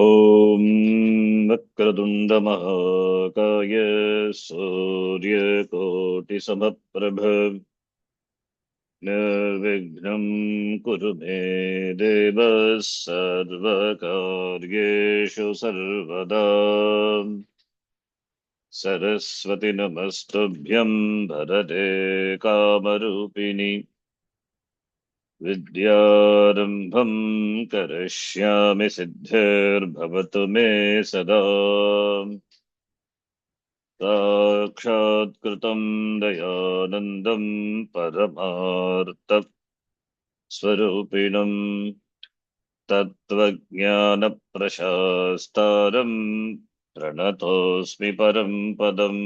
ॐ वक्रतुण्डमहाकाय सूर्यकोटिसमप्रभ निर्विघ्नं कुरु मे देव सर्वकार्येषु सर्वदा। सरस्वती नमस्तुभ्यं भरते कामरूपिणि विद्यारम्भं करिष्यामि सिद्धिर्भवतु मे सदा। साक्षात्कृतं दयानन्दं परमार्थस्वरूपिणं तत्त्वज्ञानप्रशास्तारं प्रणतोऽस्मि परं पदम्।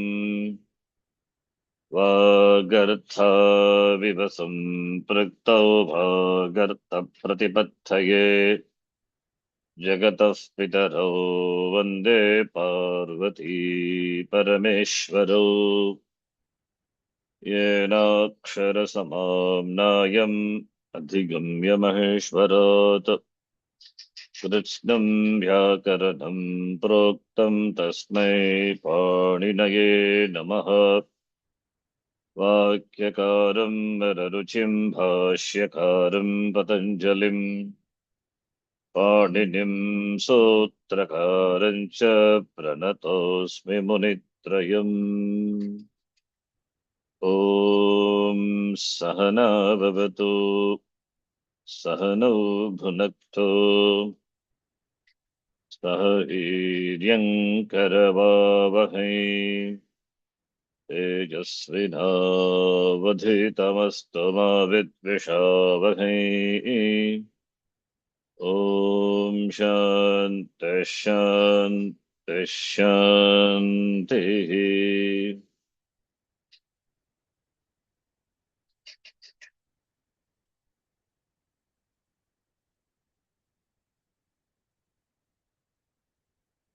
वागर्थाविव सम्पृक्तौ भागर्थप्रतिपत्तये जगतः पितरौ वन्दे पार्वती परमेश्वरौ। येनाक्षरसमाम्नायम् अधिगम्य महेश्वरात् कृत्स्नं व्याकरणं प्रोक्तं तस्मै पाणिनये नमः। वाक्यकारं वररुचिं भाष्यकारं पतञ्जलिं पाणिनिं सूत्रकारं च प्रणतोऽस्मि मुनित्रयम्। ॐ सहना भवतु सहनौ भुनक्तु सह वीर्यङ्करवावहै तेजस्विनावधीतमस्तु मा विद्विषावहै। ॐ शान्ति शान्ति शान्तिः।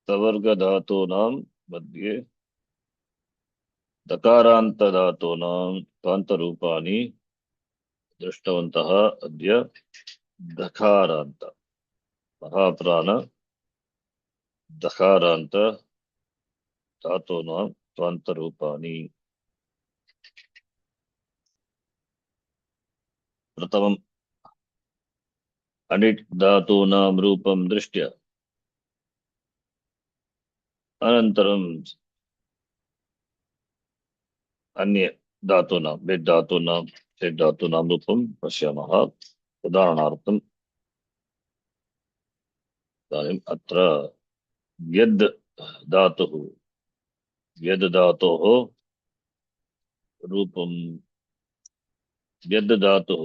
सवर्गधातूनां मध्ये दकारान्तधातूनां कान्तरूपाणि दृष्टवन्तः। अद्य दकारान्त महाप्राण दकारान्त धातूनां कान्तरूपाणि। प्रथमम् अनिट् धातूनां रूपं दृष्ट्या अनन्तरं अन्य धातूनां बेड् धातूनां सेट् धातूनां रूपं पश्यामः। उदाहरणार्थम् इदानीम् अत्र यद् धातुः यद् धातोः रूपं यद् धातुः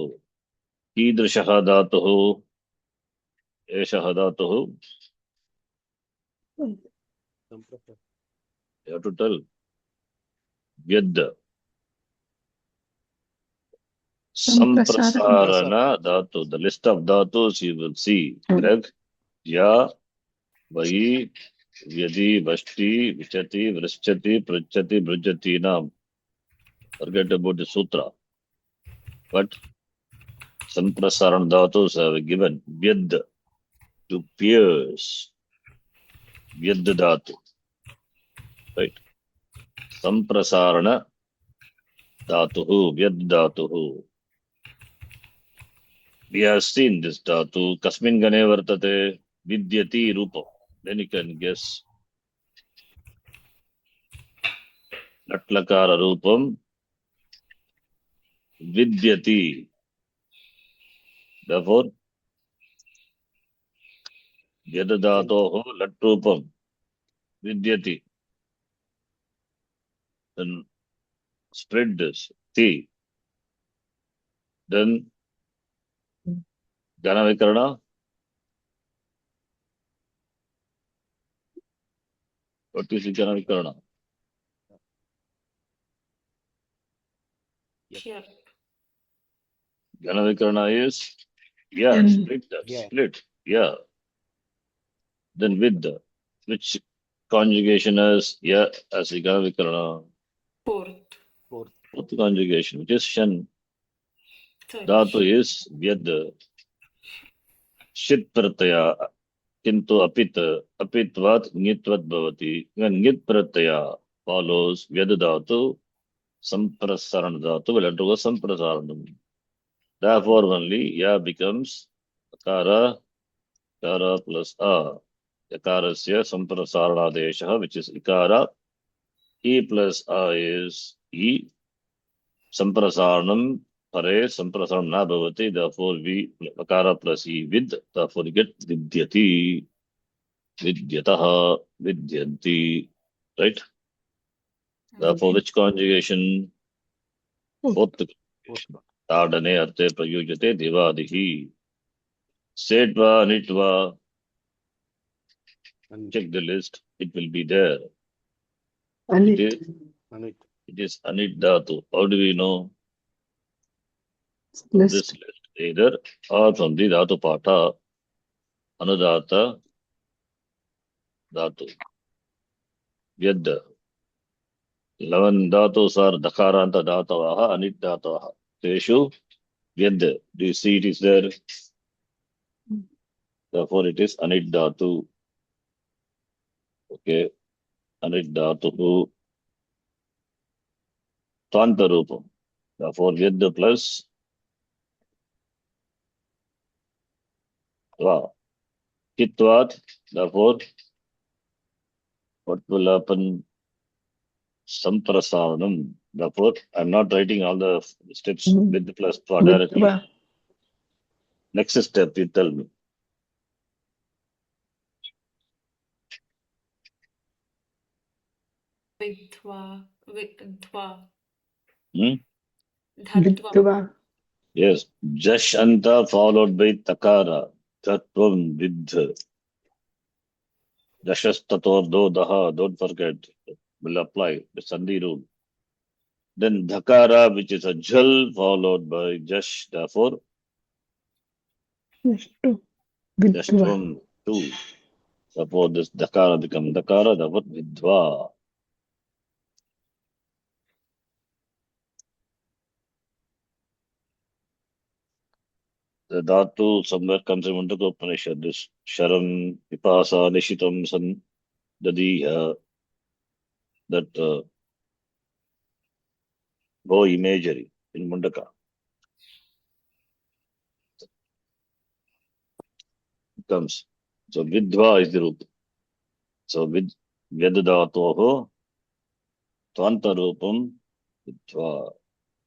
कीदृशः धातुः एषः धातुः you have to tell यद् samprasarana dhatu. The list of dhatus you will see. Greg, ya, vahi, vyadi, vashti, vichati, vrishchati, prachati, brujati. Now, forget about the sutra. But samprasarana dhatus have given vyad to pierce. Vyad dhatu. Right? Samprasarana dhatuhu, vyad dhatuhu. We have seen this dhatu. Kasmin gane vartate vidyati rupa. Then you can guess. Latlakara rupam vidyati. Therefore, yadadatoho latrupam vidyati. Then spread this ti. Then Ganavikarana. What is Ganavikarana? Here. Ganavikarana is split that. Split. Yeah. Then with the which conjugation is as a Ganavikarana? Fourth. Fourth conjugation, which is shan. Sorry. Dhatu is vyad. Shit prataya. Kintu apitvat ngitvat bhavati. When ngit pratyaya follows vyad dhatu, samprasarana dhatu will undergo samprasaranam. Therefore only ya becomes akara, kara plus a. Yakarasya samprasaranadesha, which is ikara. E plus a is e. Samprasaranam pare samprasaranam na bhavati. Therefore we akara plus e vid. Therefore you get vidyati. Vidyataha, vidyanti, right? Therefore, which conjugation? Both the conjugation. Tadane arte prayujate divadihi. Setva, nitva. Check the list. It will be there. It is anit dhatu. How do we know? This list. Either or from the dhatu pata, anudhata, dhatu. Vyad. 11 dhatus are dakaranta dhatavaha, anit dhatavaha. Teshu, vyad. Do you see it is there? Therefore, it is anit dhatu. Okay. Anit dhatu tvanta rupam. Therefore, vyad plus tva. Kitvat. Therefore, what will happen? Samprasaranam. Therefore, I'm not writing all the steps with plus tva directly. Next step, you tell me. Dhitva. Yes. Jashanta followed by takara. Tatvam vidh. Jashastator do daha. Don't forget. Will apply the Sandhi rule. Then dhakara, which is a jal followed by jash. Therefore, jashtvam two. Therefore, this dhakara becomes dhakara. Therefore, vidva. The dhatu somewhere comes in the Upanishad. This sharam, pipasa, nishitam, san, dadi, that go imagery in Mundaka. It comes. So vidva is the root. So with vyadadatoho, tvanta rupam, vidva.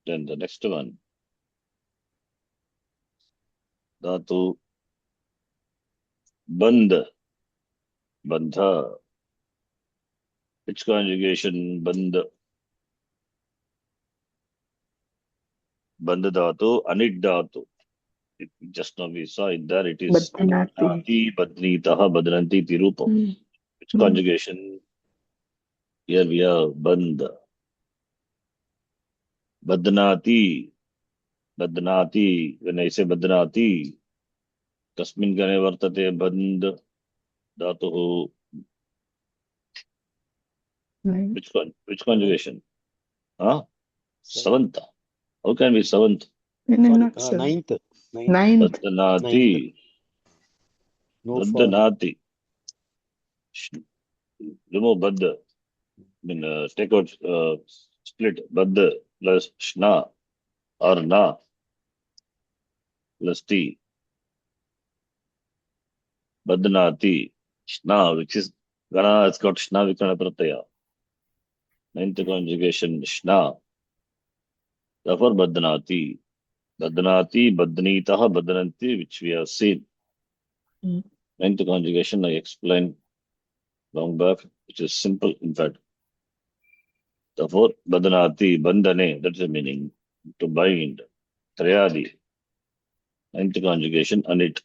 Then the next one. Dhatu bandha. Bandha. Which conjugation? Bandha. Bandha dhatu, anit dhatu. Just now we saw it there. It is badnati, badnitaha, badnanti, tirupam. Which conjugation? Here we have bandha. Badnati. Badnati. When I say badnati, kasmin gane vartate bandh dhatuhu. Which conjugation? Huh? Savanta. How can we savant? Ninth. Badnati. Badnati. Remove badda. Take out split badda plus shna or na plus t. Badnati. Shna, which is gana, it's got shna vikana pratyaya. Ninth conjugation shna. Therefore, badnati. Badnati, badnitaha, badnanti, which we have seen. Ninth conjugation I explained long back, which is simple, in fact. Therefore, badnati, bandhane, that's the meaning. To bind. Trayadi. Ninth conjugation, anit.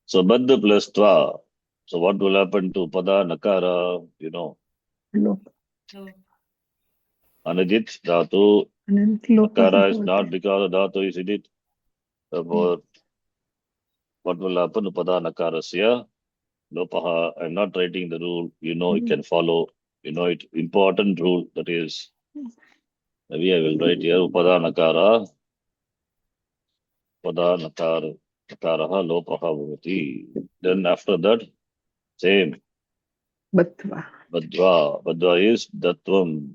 So, baddha plus tva. So, what will happen to pada, nakara, you know? Anadit, dhatu. Nakara is not because dhatu is idit. Therefore, what will happen to pada, nakarasya? Lopaha. I'm not writing the rule. You know, you can follow. You know it. Important rule, that is. Maybe I will write here, upada nakara. Pada nakara. Takaraha lopaha bhavati. Then after that, same. Badva. Badva. Badva is Datvam.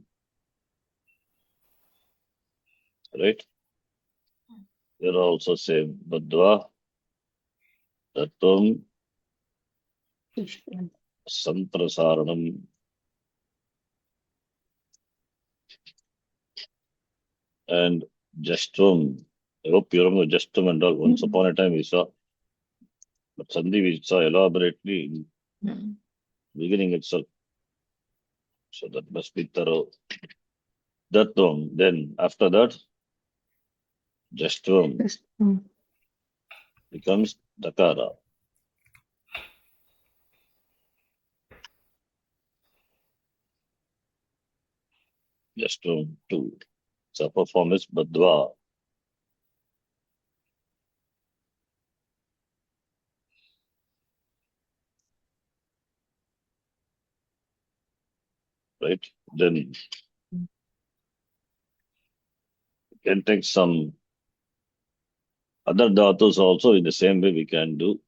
Right? Here also same. Badva, Datvam, Samprasaranam. And Justvam. I hope you remember Justvam and all. Once upon a time we saw. But Sandhi we saw elaborately in beginning itself. So that must be thorough. Datvam. Then after that, Justvam becomes Dakara. Justvam 2. So upper form is Badva. Right? Then you can take some other dhatus also in the same way we can do.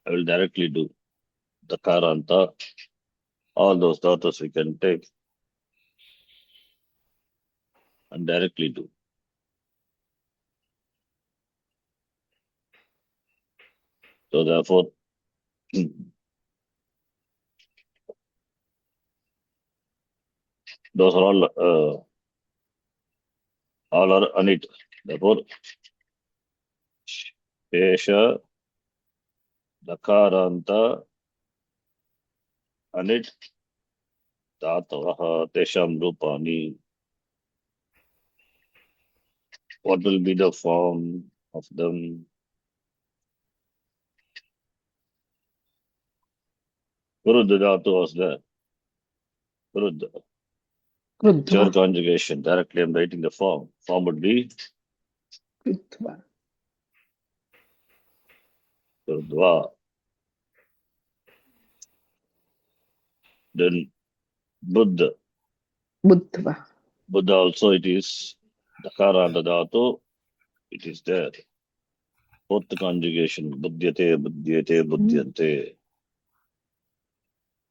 I will directly do Dakaranta. All those dhatus we can take and directly do. So therefore, those are all are anit. Therefore, Shesha, Dakaranta, anit, Tatavaha, Tesham Rupani. What will be the form of them? Kurudha Dhatu was there. Kurudha. Pure conjugation. Directly I'm writing the form. Form would be Kurudva. Then Buddha. Budva. Buddha also it is Dakaranta Dhatu. It is there. Fourth conjugation. Buddhyate, Buddhyate, Buddhyante.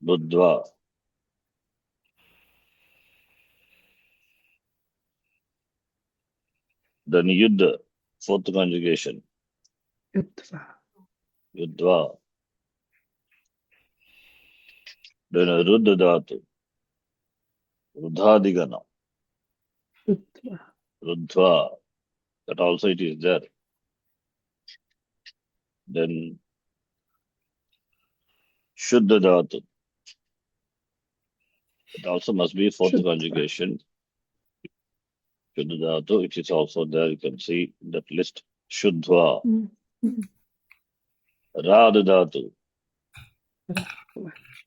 Buddhva. Then Yuddha. Fourth conjugation. Yudva. Yuddhva. Then Ruddha Dhatu. Ruddhadigana. Yudva. Ruddhva. That also it is there. Then Shuddha Dhatu. It also must be fourth Shuddha. conjugation. Shuddha Dhatu, it is also there. You can see that list. Shuddhva. Radha Dhatu.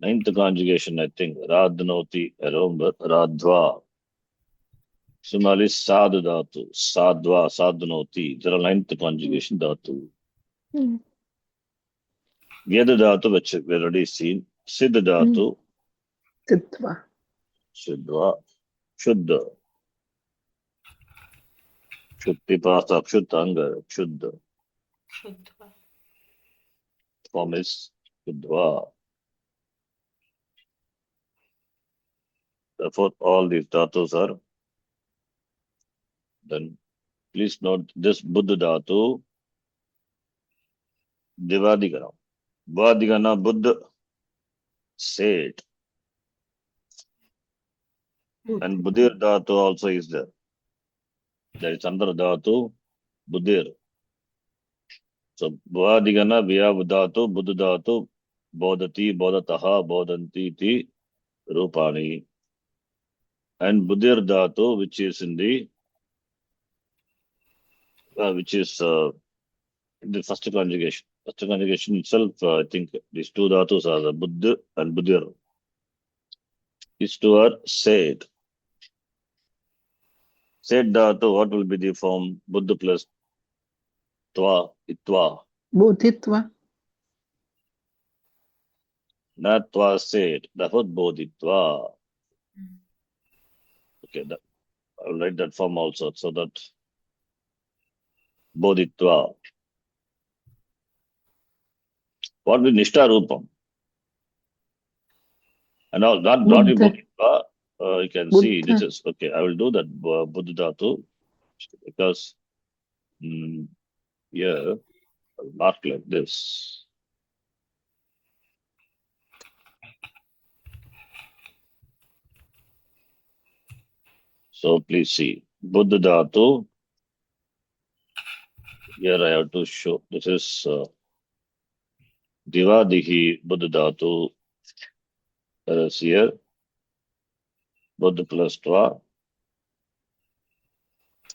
Ninth conjugation, I think. Radhanoti. I remember. Radhva. Similarly, Sadhu Dhatu. Sadhva. Sadhanoti. There are ninth conjugation Dhatu. Vyada Dhatu, which we already seen. Siddha Dhatu. Siddhva. Siddhva. Shuddha. Shuddhi Pasa. Shuddhanga. Shuddha. Form is Shuddhva. Therefore, all these dhatus are then. Please note this Buddha dhatu, Divadigana. Divadigana Buddha said. And Buddhir dhatu also is there. There is another dhatu, Buddhir. So Divadigana, Vyav dhatu, Buddha dhatu, Bodhati, Bodhataha, Bodhanti, ti, Rupani. And Buddhir dhatu, which is in the which is the first conjugation. First conjugation itself, I think these two dhatus are the Buddha and Buddhir. These two are said. Said dhatu, what will be the form? Buddha plus Tva, Itva. Bodhitva. Not Tva said. Therefore, Bodhitva. Okay, I'll write that form also so that bodhitva. What will Nishta Rupam? And all, not in Buddha. bodhitva. You can see this Buddha. is okay. I will do that Buddha Dhatu because here I'll mark like this. So please see Buddha Dhatu. Here I have to show this is Divadihi Buddha Dhatu. Whereas here Buddha plus Tva.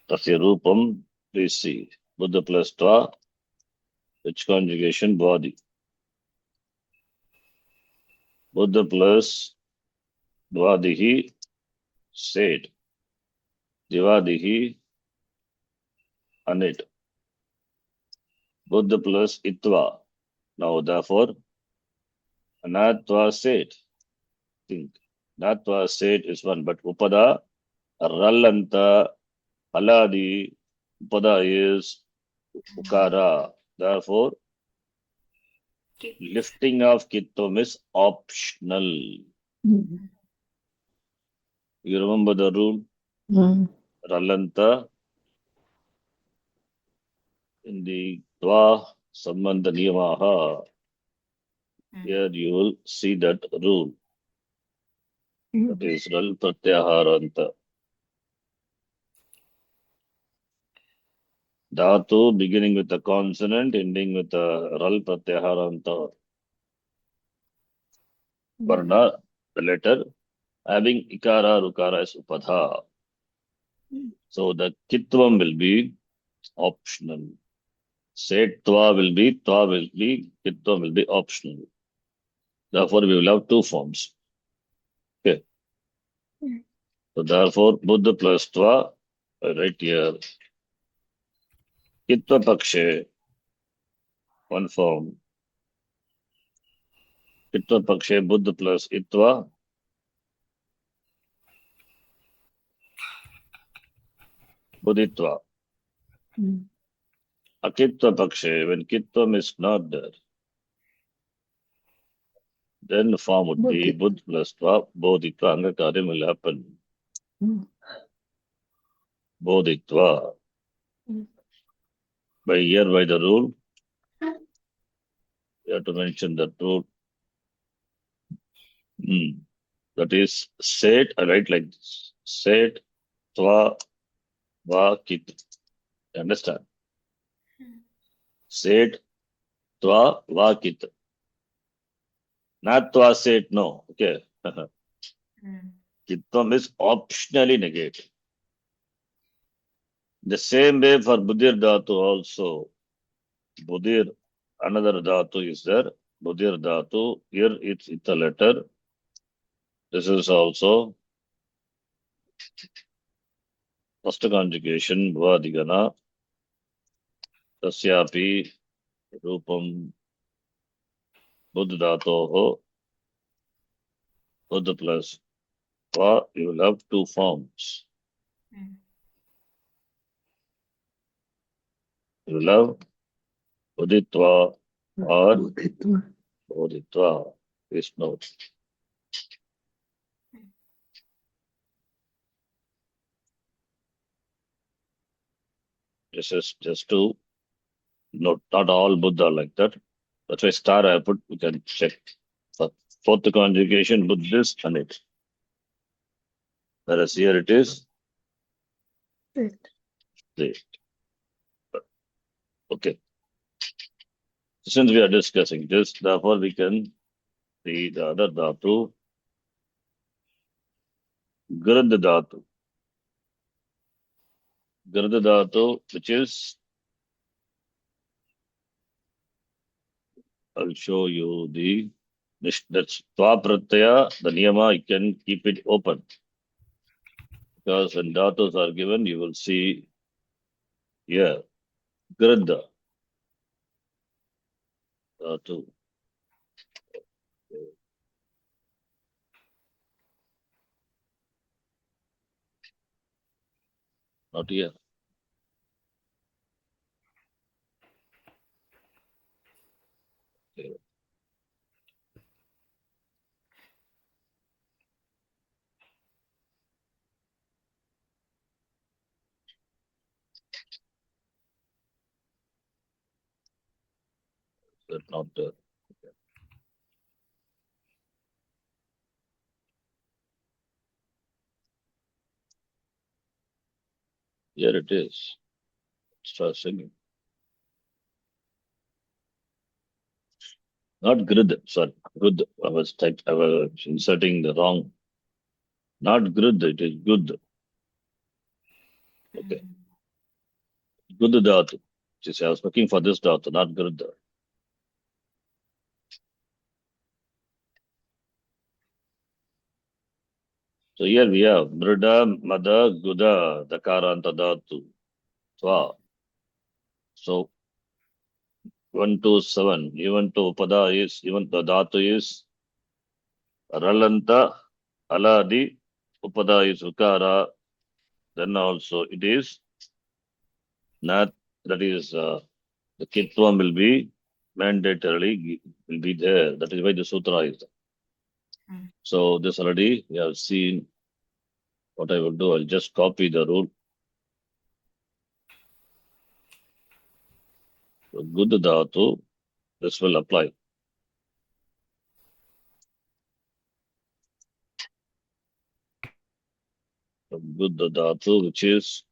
Tasya Rupam. Please see Buddha plus Tva. Which conjugation body? Buddha plus Dvadihi said. Divadihi anit. Buddha plus Itva. Now therefore Anatva said. Think. Natva said is one, but Upada Rallanta Haladi Upada is Ukara. Therefore, lifting of Kittom is optional. Mm. You remember the rule? Rallanta in the Tva Sambandha Niyamaha. Here you will see that rule. That is Ral Pratyaharanta. Dhatu beginning with a consonant, ending with a Ral Pratyaharanta. Varna, the letter, having Ikara, Rukara as Upadha. So the Kitvam will be optional. Setva will be, Tva will be, Kitvam will be optional. Therefore, we will have two forms. Okay. So therefore, Buddha plus Tva, right here. Kitva Pakshe, one form. Kitva Pakshe, Buddha plus Itva. Buddhitva. Akitva Pakshe, when Kitvam is not there, then the form would be Buddha plus Tva, Bodhitva, Angakaryam will happen. Bodhitva. By the rule, you have to mention that rule. That is, set, I write like this. Set, Tva, Va, Kit. You understand? Set, Tva, Va, Kit. Not Tva, set, no. Okay. Kitvam is optionally negated. The same way for Buddhir Dhatu also. Buddhir, another Dhatu is there. Buddhir Dhatu, here it's a letter. This is also first conjugation, Vadigana. Tasyapi, Rupam, Buddha Dhatoho, Buddha plus Va, you will have two forms. You will have Buddhitva or Bodhitva. Please note. This is just to note, not all Buddha like that. That's why star I put, you can check. For fourth conjugation, Buddhist and it. Whereas here it is state. Okay. Since we are discussing this, therefore we can see the other dhatu, Grad dhatu. Grad dhatu, which is, I'll show you that's Tva Pratyaya, the Niyama, you can keep it open. Because when dhatus are given, you will see here, Grada dhatu. Not here. That's not there. Okay. Here it is. Start singing. Not grid, sorry. Good. I was inserting the wrong. Not grid, it is good. Okay. Good dhatu. She said, I was looking for this dhatu, not grid. So here we have mrida, mada, guda, dakaranta dhatu. Swa. So 1 to 7, even to upada is, even the dhatu is ralanta, aladi, upada is ukara, then also it is not, that is the kitvam will be mandatorily will be there. That is why the sutra is there. So this already we have seen. What I will do, I'll just copy the rule. So good dhatu, this will apply. So good dhatu, which is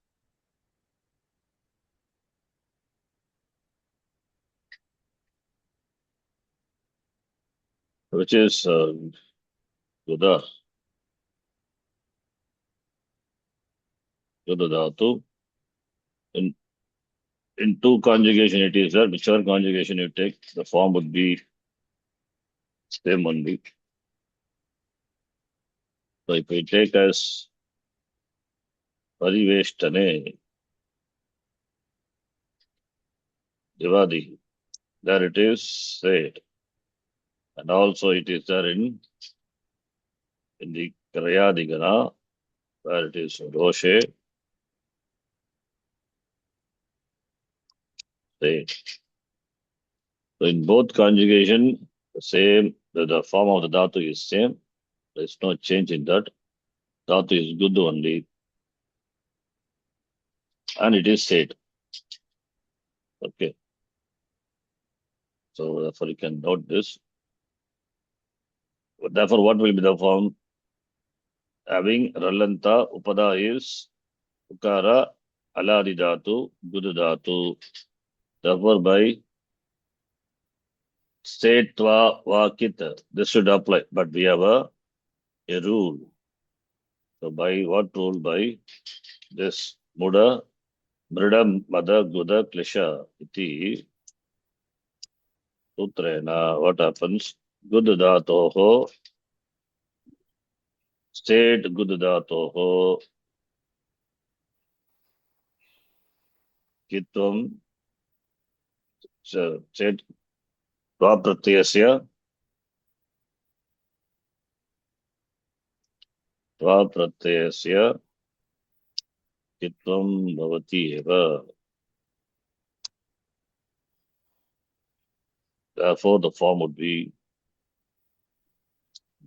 Guda. Guda dhatu. In two conjugation it is there. Whichever conjugation you take, the form would be same only. So if we take as pariveshtane, divadi, there it is said. And also it is there in the Krayadigana, where it is Roshe, said. So in both conjugation, the same, the form of the dhatu is same. There is no change in that. Dhatu is good only. And it is said. Okay. So therefore you can note this. But therefore, what will be the form? Having ralanta, upada is ukara, aladi dhatu, gudu dhatu. Therefore, by setva vakit, this should apply. But we have a rule. So by what rule? By this muda, mrida, mada, guda, klisha, iti. Sutrena, what happens? Gudu dhatoho, state gudu dhatoho, kitvam, state pratyasya, pratyasya, kitvam bhavati eva. Therefore, the form would be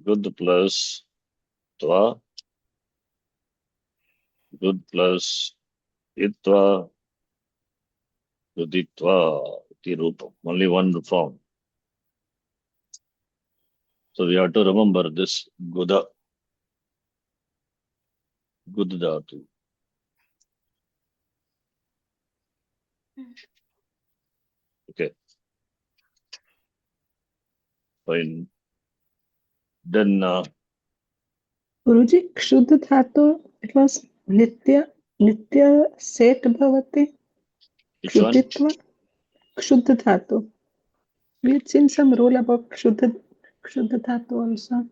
good plus tva, good plus itva, guditva, iti rupam. Only one form. So we have to remember this guda, gud dhatu. Okay. Fine. Then Guruji, Kshuddha Dhatu, it was Nitya Set Bhavati. which one? Kshuddhitva, Kshuddha Dhatu. We had seen some rule about Kshuddha Dhatu also.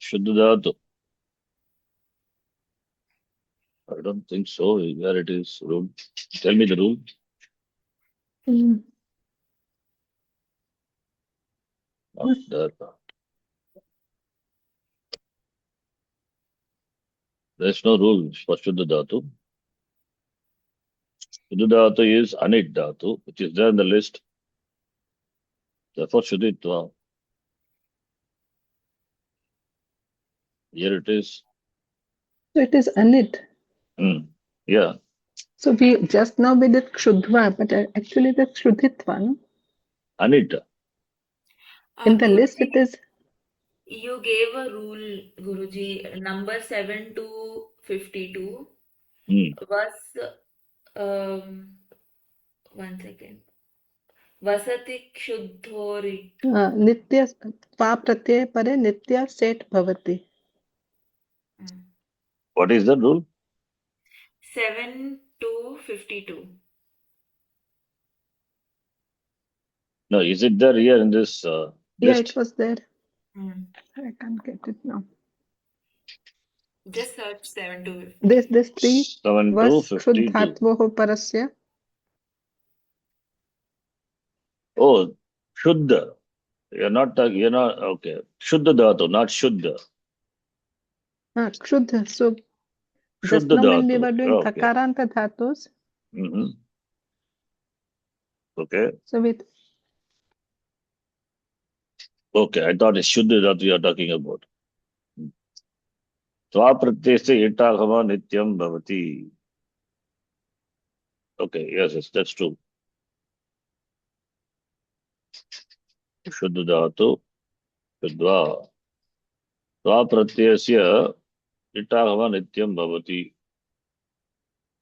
Shuddha dhatu. I don't think so. Where it is rule? Tell me the rule. Not there. There's no rule for Shuddha dhatu. Shuddha dhatu is anit dhatu, which is there in the list. Therefore, Shuditva. Here it is. So it is anit. Yeah. So we did kshudva, but actually that's kshuditva. No? Anita. In the list Guruji, it is. you gave a rule, Guruji, number 7 to 52 was, um, 1 second, vasati kshuddhori. नित्य पा प्रत्यय परे नित्य set भवति. What is the rule? 7 to 52. No, is it there here in this Yeah, list? it was there. Hmm. I can't get it now. Just search 7 to 52. This 3 7 to was 52. क्षुद्धात्वोः परस्य. Oh, Shuddha. You're not, okay. Shuddha dhatu, not Shuddha. Kshuddha. So just Shuddha now when we dhatu. were doing Okay. takaranta dhatus, Okay. so with Okay, I thought it's Shuddha dhatu you are talking about. Tva pratyesya itagama nityam bhavati. Okay, yes, that's true. Shuddha dhatu, Shuddha. Tva pratyesya itagama nityam bhavati.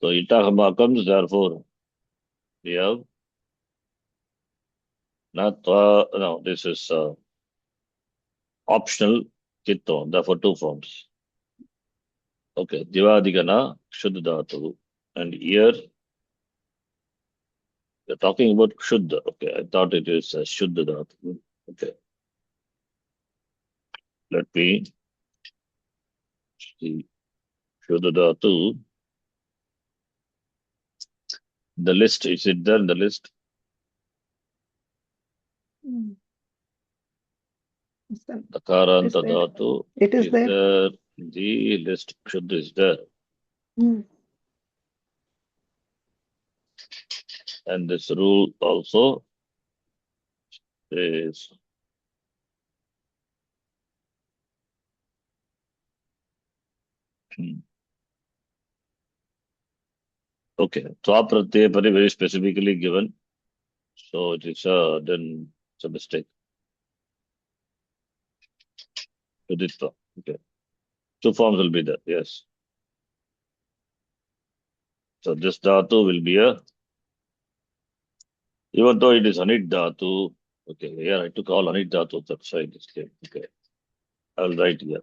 So itagama comes, therefore we have not no, this is optional kitto, therefore two forms. Okay, Divadigana Shuddha dhatu. And here you're talking about Shuddha. Okay, I thought it is Shuddha dhatu. Okay. Let me see. Shuddha dhatu. The list, is it there in the list? Takaranta dhatu. It is there. There in the list. Shuddha is there. And this rule also is okay. Tva pratyaya pari very specifically given. So it is then it's a mistake. Sudhitva. Okay. Two forms will be there, yes. So this dhatu will be even though it is anit dhatu, okay, here I took all anit dhatu, that's why it is clear. Okay. I'll write here.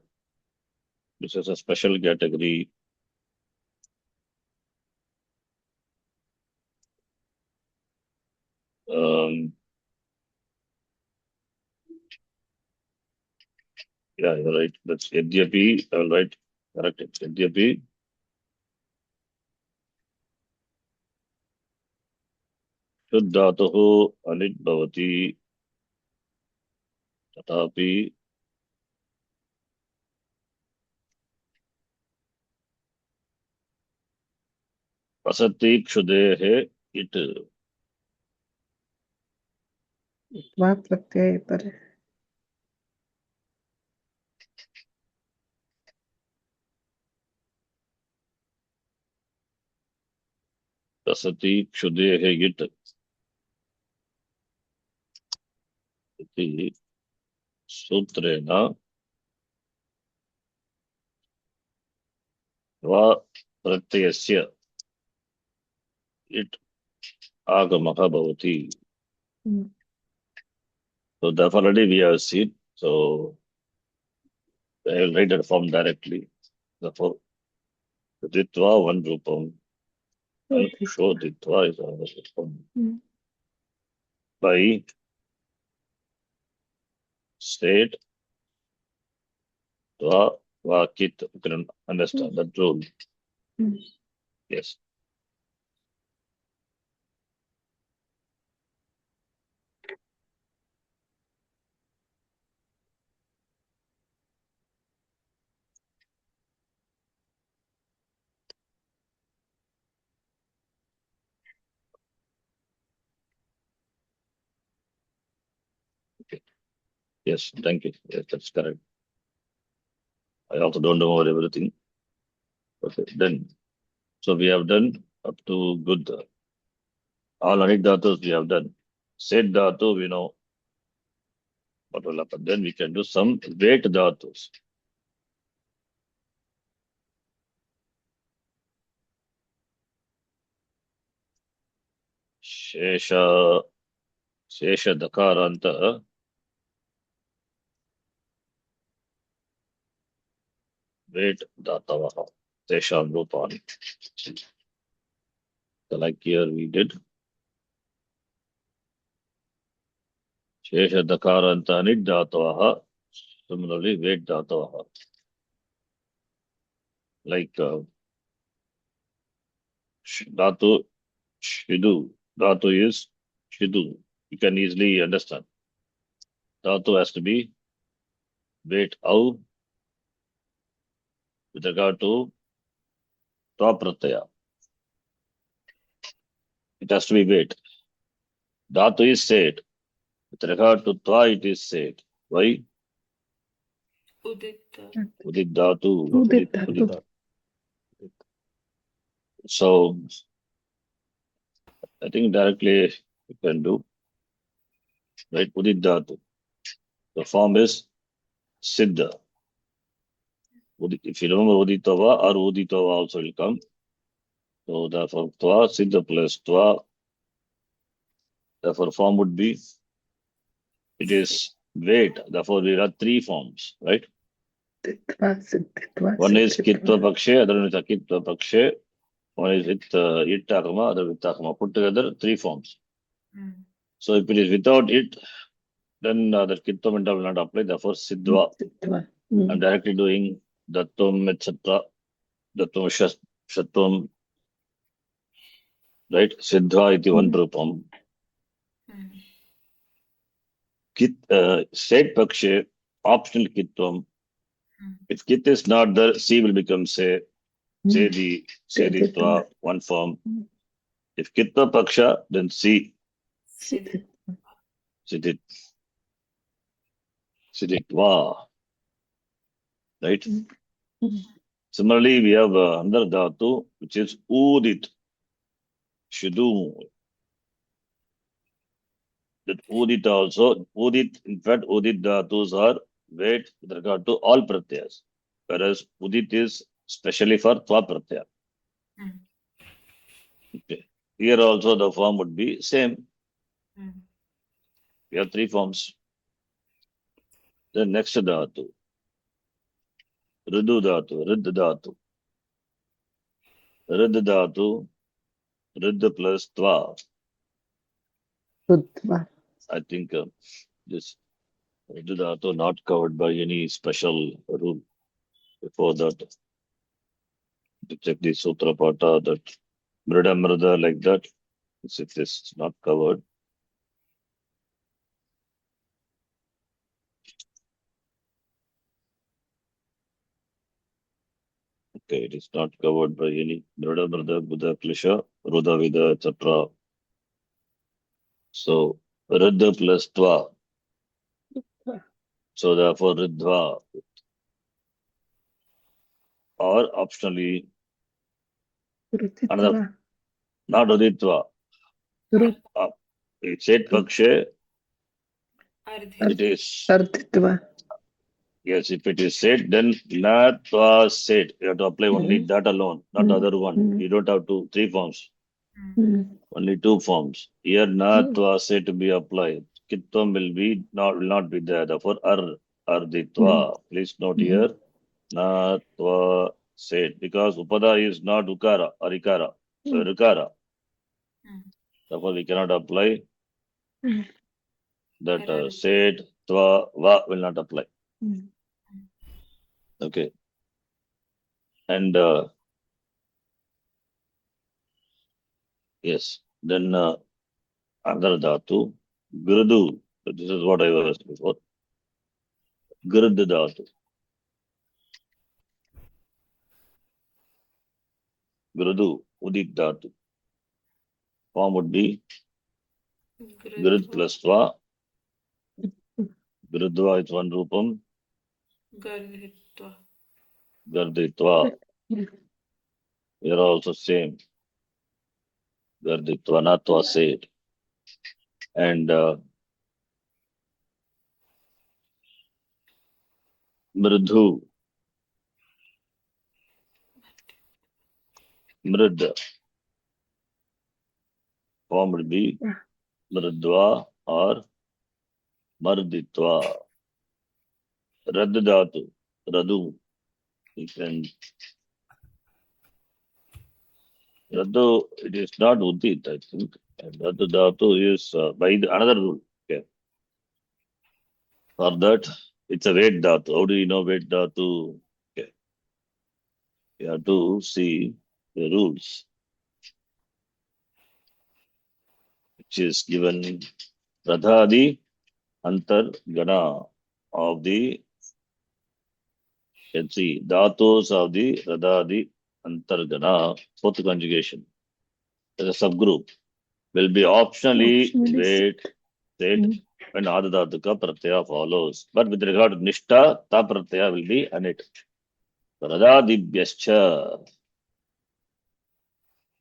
This is a special category. Yeah, you're right. That's Yadyapi. I'll write correct it. Yadyapi. Shuddhatuhu anit bhavati. Tatapi. Asati kshudehe it. वा प्रत्यय परे. Asati kshudehe it. Iti sutrena. Va pratyasya. It agamaha bhavati. So therefore already we have seen. So I will write that form directly. Therefore, Ditva one rupam. And Shodhitva is another rupam. By state, Tva, Vakit. You can understand that rule. Yes. Yes, thank you. Yes, that's correct. I also don't know about everything. Okay, then. So we have done up to good. All anik dhatus we have done. Set dhatu, we know what will happen. Then we can do some weight dhatus. Shesha, Shesha Dakaranta, weight dhatavaha. Shesha Rupani. So like here we did. Shesha Dakaranta Anit dhatavaha. Similarly, weight dhatavaha. Like dhatu, shidu. Dhatu is shidu. You can easily understand. Dhatu has to be weight au with regard to twa pratyaya. It has to be weight. Dhatu is said. With regard to twa, it is said. Why? Udit. Udit dhatu. Udit Udit dhatu. dhatu. So I think directly you can do. Right? Udit dhatu. The form is siddha. If you remember uditava or uditava also will come. So therefore twa, siddha plus twa. Therefore form would be, it is weight. Therefore there are three forms, right? Siddhitva, siddhitva, One is siddhitva. kitva pakshe, other one is akitva pakshe. One is with it akama, other with akama. Put together three forms. So if it is without it, then the kitva mental will not apply. Therefore siddhva. Siddhva. I'm directly doing datum, etc. Datum shatvam. Right? Siddha iti one rupam. State pakshe, optional kitvam. If kit is not there, C will become se the twa, one form. If kitva paksha, then C. Sidit. Siditva. Right? Similarly, we have another dhatu, which is udit. Shudu. That udit also, udit, in fact, udit dhatus are weight with regard to all pratyas. Whereas udit is specially for twa pratyaya. Okay. Here also the form would be same. We have three forms. Then next dhatu. Ridu dhatu, rid dhatu. Rid dhatu, rid plus twa. Ruddhva. I think this rid dhatu not covered by any special rule. Before that, to check the sutra pata, that mrida like that, if it is not covered. Okay, it is not covered by any mrida, buddha, klisha, ruda, vida, etc. So rid plus twa. So therefore ridva. Or optionally another, Rutitva. not uditva. It's said pakshe. It is, Ardhitva. yes, if it is said, then not was said. You have to apply only that alone, not the other one. You don't have to three forms. Only two forms. Here not was said to be applied. Kitvam will not be there. Therefore ardhitva. Please note here. Not was said. Because upada is not ukara or ikara. So rikara. Therefore we cannot apply that said twa va will not apply. Okay. And yes, then another dhatu, Gurdu. This is what I was before. Gurdu dhatu. Gurdu, Udit dhatu. Form would be Gurud plus twa. Virudva is one rupam. Gardhitva. Garditva. Here also same. Garditva, natva said. And Mridhu. Mrid. Form would be Mridva or Marditva. Radhatu. Radu. You can Radu, it is not Udit, I think. And Radu Dhatu is by the another rule. Okay. For that, it's a weight Dhatu. How do you know weight Dhatu? Okay. You have to see the rules, which is given Radhadi Antar Gana of the, let's see, Dhatus of the Radhadi Antar Gana, fourth conjugation. As a subgroup, will be optionally weight, state, when Adadatuka Pratyaya follows. But with regard to Nishta, Ta Pratyaya will be anit. Radhadibhyascha.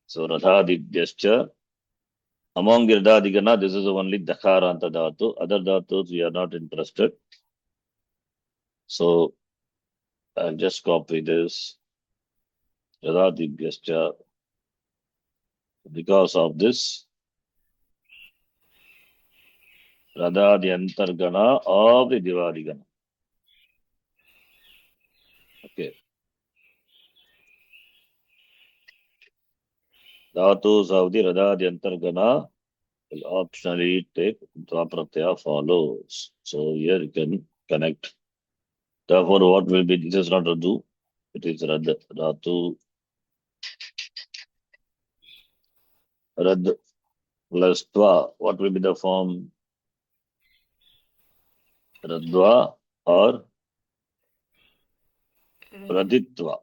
So Radhadibhyascha. Among the Radhadigana, this is only Dakaranta Dhatu. Other Dhatus we are not interested. So I'll just copy this. Radhadibhyascha. Because of this, Radhadi Antargana of the Divadigana. Okay. Dhatus of the Radhadi Antargana will optionally take Dva Pratyaya follows. So here you can connect. Therefore, what will be, this is not Radu, it is Ratu, Rad plus Tva. What will be the form? Radva or Raditva.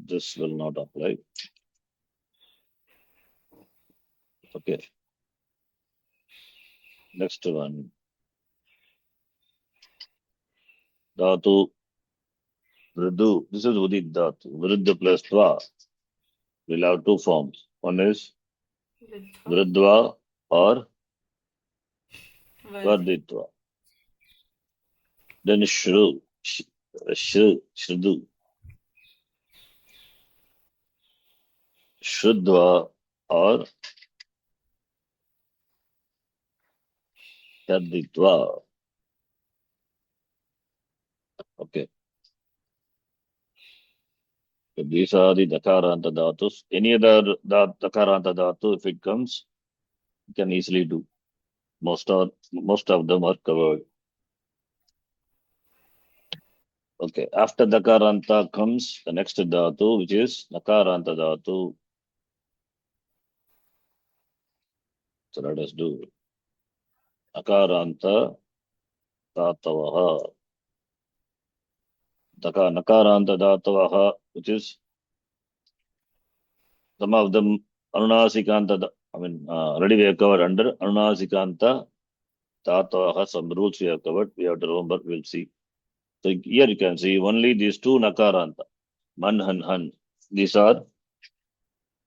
This will not apply. Okay. Next one. Dhatu, Vridu. This is Udit Dhatu. Vridu plus Tva. We'll have two forms. One is Vridva or Varditva. Then Shru, Shrudu. Shrudva or Sharditva. Okay. So these are the Dakaranta Dhatus. Any other Dakaranta Dhatu, if it comes, you can easily do. Most of them are covered. Okay. After Dakaranta comes the next Dhatu, which is Nakaranta Dhatu. So let us do Nakaranta Dhatavaha. Nakaranta Dhatavaha, which is some of them Anunasikanta, already we have covered under Anunasikanta Dhatavaha, some rules we have covered, we have to remember, we'll see. So here you can see only these two Nakaranta, Man, Han. These are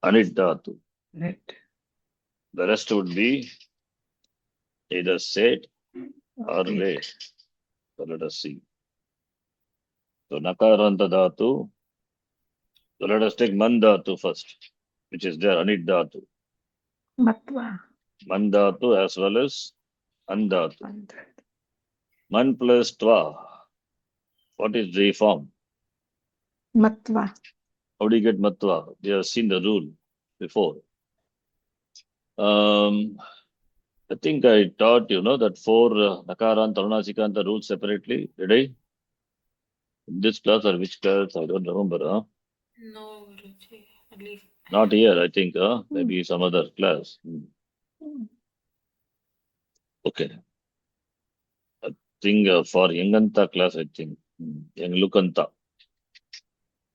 Anit Dhatu. Right. The rest would be either Set or Wait. So let us see. So Nakaranta Dhatu. So let us take Man Dhatu first, which is there, Anit Dhatu. Matva. Man Dhatu as well as An Dhatu. Man plus Tva. What is the form? Matva. How do you get Matva? We have seen the rule before. I think I taught that four Nakaranta, Anunasikanta rules separately. Did I? In this class or which class? I don't remember. No, Guruji. At least Not here, I think. Maybe some other class. Okay. I think for Yanganta class, I think. Yanglukanta.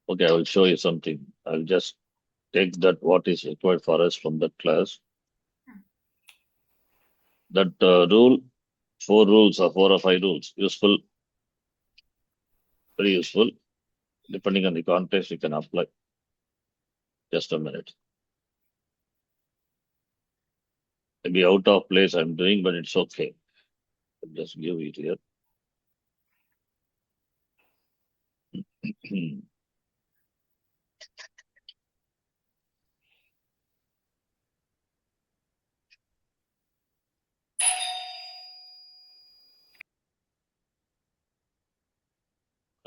Okay, I will show you something. I'll just take that what is required for us from that class. That rule 4 rules or 4 or 5 rules. Useful, very useful. Depending on the context, you can apply. Just a minute. Maybe out of place I'm doing, but it's okay. I'll just give it here.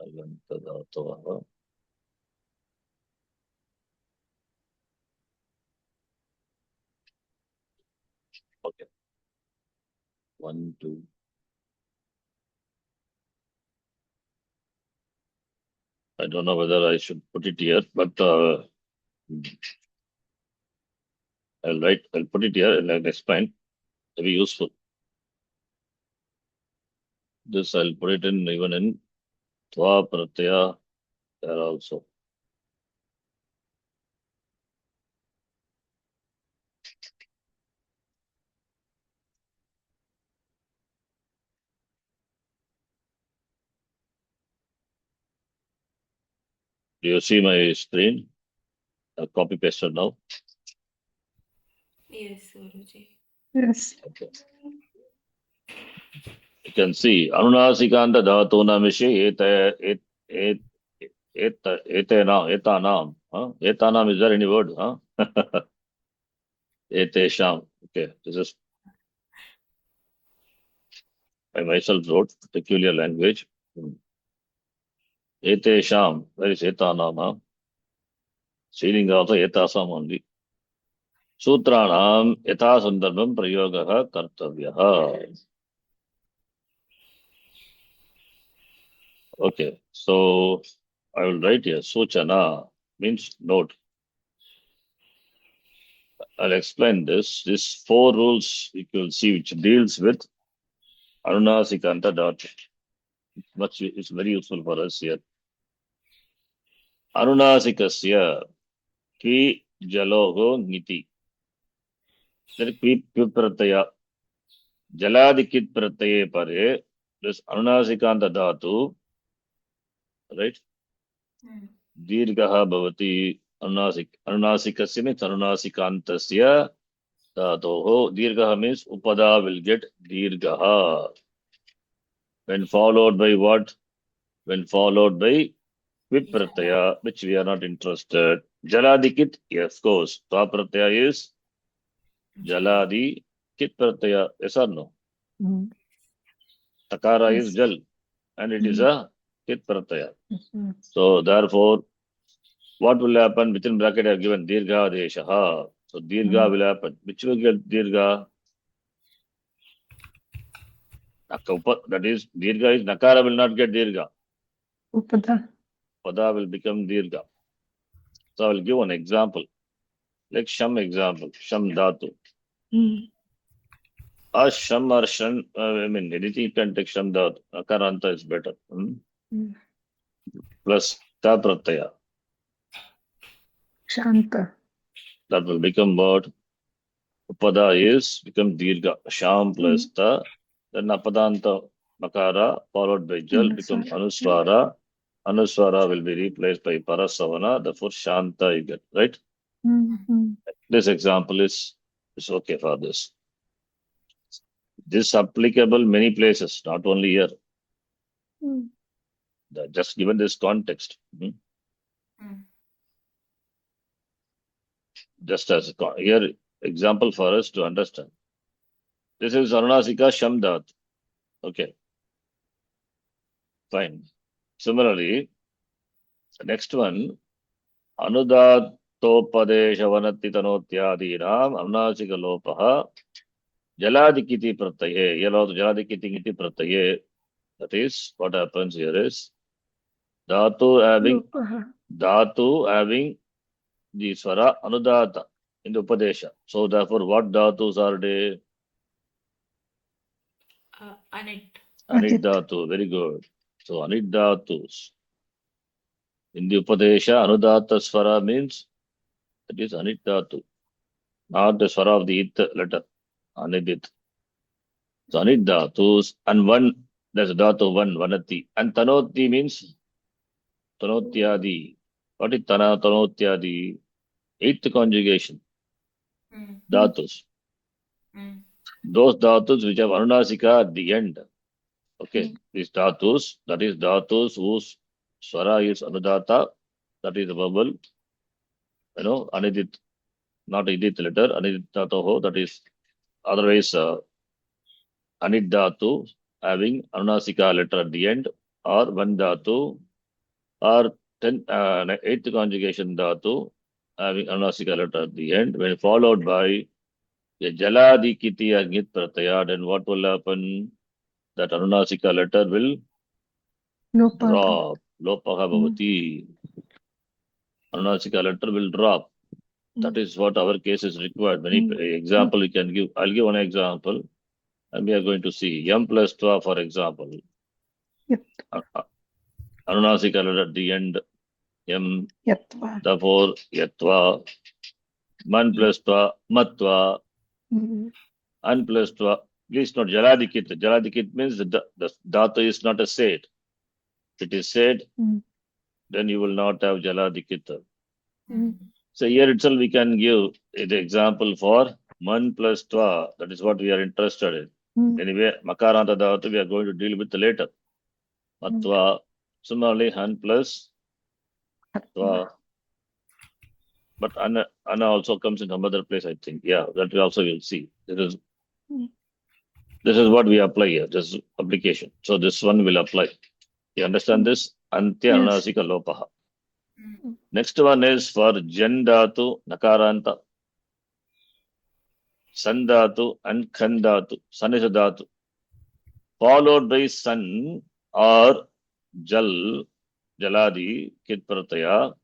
Ayantadatavah. Okay. 1, 2. I don't know whether I should put it here, but I'll put it here and I'll explain. Very useful. This I'll put it in even in Tva Pratyaya there also. Do you see my screen? I'll copy paste it now. Yes, Guruji. Yes. Okay. You can see Anunasikanta Dhatunam Vishi Etanam. Etanam, is there any word? Etesham. Okay, this is I myself wrote peculiar language. Etesham, where is Etanam? Sealing also Etasam only. Sutranam Eta Sandarbam Prayogaha Kartavyaha. Okay, so I will write here. Suchana means note. I'll explain this. These 4 rules you will see which deals with Anunasikanta dot. It's very useful for us here. Anunasikasya ki jaloho niti. Then kvi prataya. Jaladikit prataye pare. This Anunasikanta dhatu, right? Dirgaha bhavati Anunasikasya means Anunasikantasya dhatoho. Dirgaha means upada will get dirgaha. When followed by what? When followed by Viprataya, which we are not interested. Jaladikit, yes, of course. Tva is Jaladi Kit Prataya, yes or no? Mm. Takara Yes. is Jal, and it is a Kit Prataya. Mhm. So, therefore, what will happen? Within bracket, I have given Dirgha Deshaha. So, Dirgha will happen. Which will get Dirgha? That is, Dirgha is Nakara will not get Dirgha. Upada. Pada will become Dirgha. So, I will give an example. Like Sham example, Sham Dhatu. Sham or Shan, I mean, anything can take Sham Dhatu. Akaranta is better. Plus Ta Pratyaya. Shanta. That will become what? Upada is become Dirgha. Sham plus Ta. Then Apadanta Makara followed by Jal become Anuswara. Anuswara will be replaced by Parasavana. Therefore, Shanta you get, right? This example is okay for this. This is applicable many places, not only here. Just given this context. Just as here, example for us to understand. This is Arunasika Shamdat. Okay. Fine. Similarly, the next one, Anudat Topadesha Vanati Tanotyadinam Arunasika Lopaha Jaladikiti Prataye. Jaladikiti Prataye. That is what happens here is Dhatu having the Swara Anudata in the Upadesha. So therefore, what dhatus are they? Anit. Anit dhatu, very good. So Anit dhatus. In the Upadesha, Anudata Swara means it is Anit dhatu. Not the Swara of the It letter. Anidit. So anit dhatus and one, there's a dhatu one, vanati. And tanoti means tanotyadi. What is tanotyadi? Eighth conjugation. Dhatus. Those dhatus which have anunasika at the end. Okay. These dhatus, that is dhatus whose swara is anudata, that is the verbal, anidit, not idit letter, anidit dhatoho, that is otherwise anid dhatu having anunasika letter at the end, or one dhatu, or eighth conjugation dhatu having anunasika letter at the end, when followed by a jaladi kiti agit pratyaya, then what will happen? That anunasika letter will Lopa. drop. Lopaha bhavati. Anunasika letter will drop. That is what our case is required. Many example you can give. I'll give one example, and we are going to see yam plus twa, for example. Yep. Anunasika letter at the end, yam. Yatva. Therefore, yatva. Man plus twa, matva. An plus twa. Please note jaladikit. Jaladikit means the dhatu is not a set. If it is said, then you will not have jaladikita. So here itself we can give the example for man plus twa. That is what we are interested in. Anyway, makaranta dhatu we are going to deal with later. Matva. Similarly, han plus twa. But Anna also comes in some other place, I think. Yeah, that we also will see. This is what we apply here, this application. So this one will apply. You understand this? Antya anunasika lopaha. Next one is for jan dhatu, nakaranta, san dhatu, and khan dhatu. San is a dhatu. Followed by san or jal, jaladi, kit pratyaya.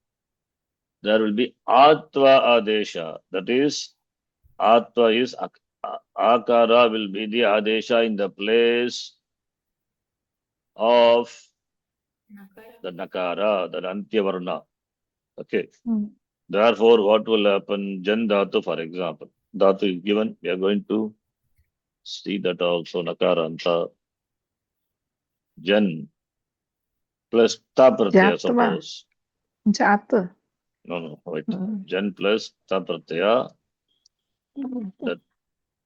There will be atva adesha. That is, atva is akara will be the adesha in the place of the nakara, the antya varna. Okay. Therefore, what will happen? Jan dhatu, for example. Dhatu is given. We are going to see that also. Nakaranta. Jan plus ta pratyaya, suppose. Jata. No, wait. Jan plus ta pratyaya. That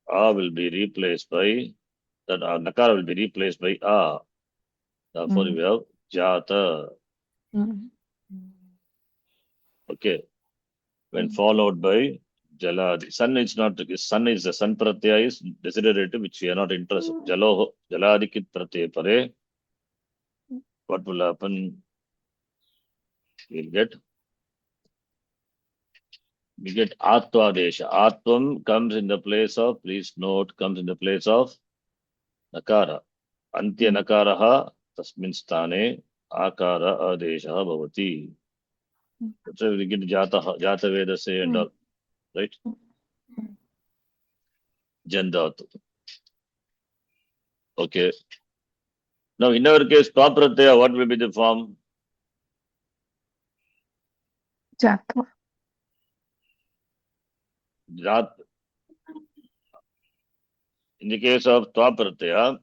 a will be replaced by, that nakara will be replaced by a. Therefore, we have jata. Okay. When followed by jaladi. Sun is not, sun is the sun pratyaya is desiderative, which we are not interested. Jaladikit pratyaya pare. What will happen? We get atva desha. Atvam comes in the place of, please note, comes in the place of nakara. Antya nakaraha tasmin sthane akara adesha bhavati. So we get jata veda say and all, right? Jandatu. Okay. Now in our case, tva pratyaya, what will be the form? Jatva. Jat. In the case of tva pratyaya,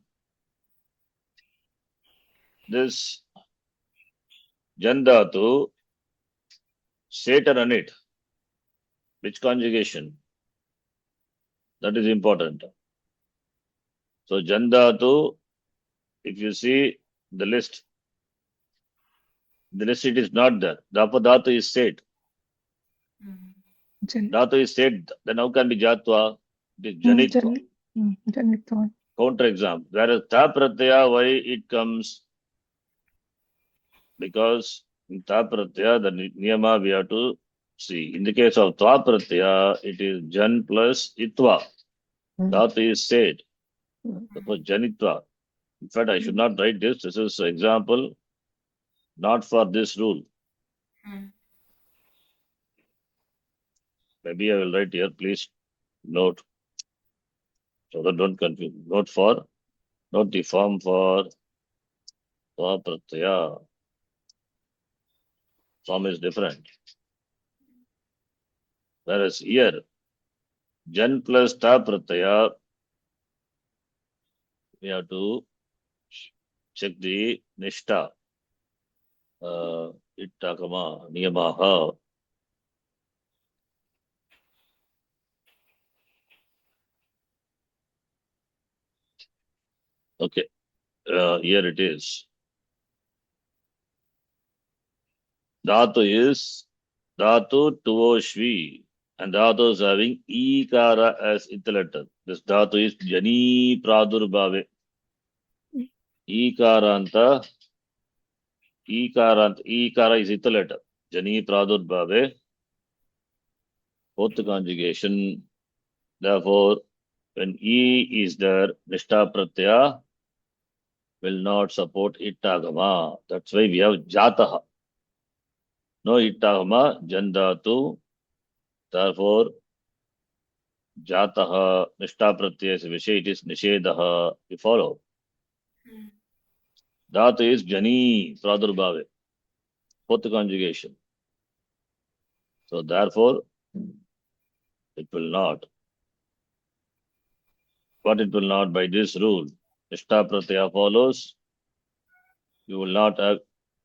this jandatu, Satan on it. Which conjugation? That is important. So jandatu, if you see the list it is not there. Therefore, dhatu is said. Dhatu is said, then how can be jatva? It is janitva. Janitva. Counter example. Whereas ta pratyaya, why it comes? Because in ta pratyaya, the niyama we have to see. In the case of tva pratyaya, it is jan plus itva. Dhatu is said. Suppose janitva. In fact, I should not write this. This is an example, not for this rule. Maybe I will write here, please note. So that don't confuse. Note the form for tva pratyaya. Form is different. Whereas here, jan plus ta pratyaya, we have to check the nishta. Ittakama niyamaha. Okay, here it is. Dhatu is Dhatu Tuvoshvi, and Dhatu is having Ikara as letter. This Dhatu is Jani Pradurbhave. Ikaranta, Ikara is letter. Jani Pradurbhave, fourth conjugation. Therefore, when E is there, Nishta Pratyaya will not support Ittagama. That's why we have Jataha. No Ittagama, Jandatu. Therefore, Jataha, Nishta Pratyaya Vishay, it is Nishedaha. You follow? Dhatu is Jani Pradurbhave. Fourth conjugation. So therefore, it will not. But it will not by this rule. Nishta Pratyaya follows. You will not have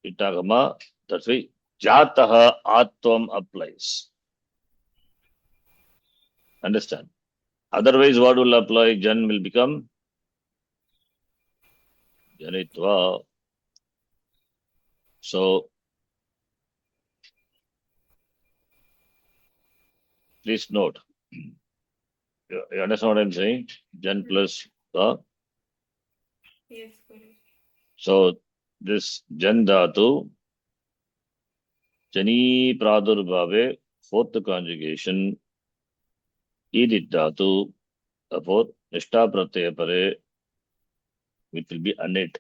Ittagama. That's why Jataha Atvam applies. Understand? Otherwise, what will apply? Jan will become Janitva. So, please note. You understand what I'm saying? Jan plus Tva. Yes, Guruji. So, this Jan Dhatu, Jani Pradurbhave, fourth conjugation, Idit Dhatu, therefore, Nishta Pratyaya Pare, which will be Anit.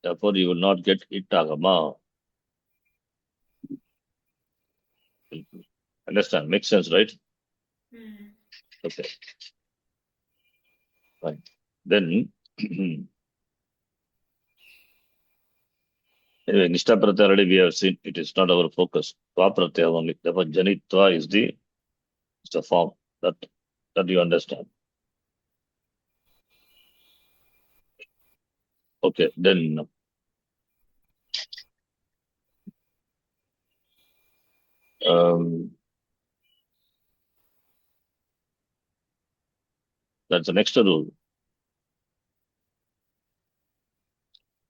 Therefore, you will not get Ittagama. Understand? Makes sense, right? Okay. Fine. Then, anyway, Nishta Pratyaya already we have seen, it is not our focus. Tva Pratyaya only. Therefore, Janitva is the form that you understand. Okay, then that's the next rule.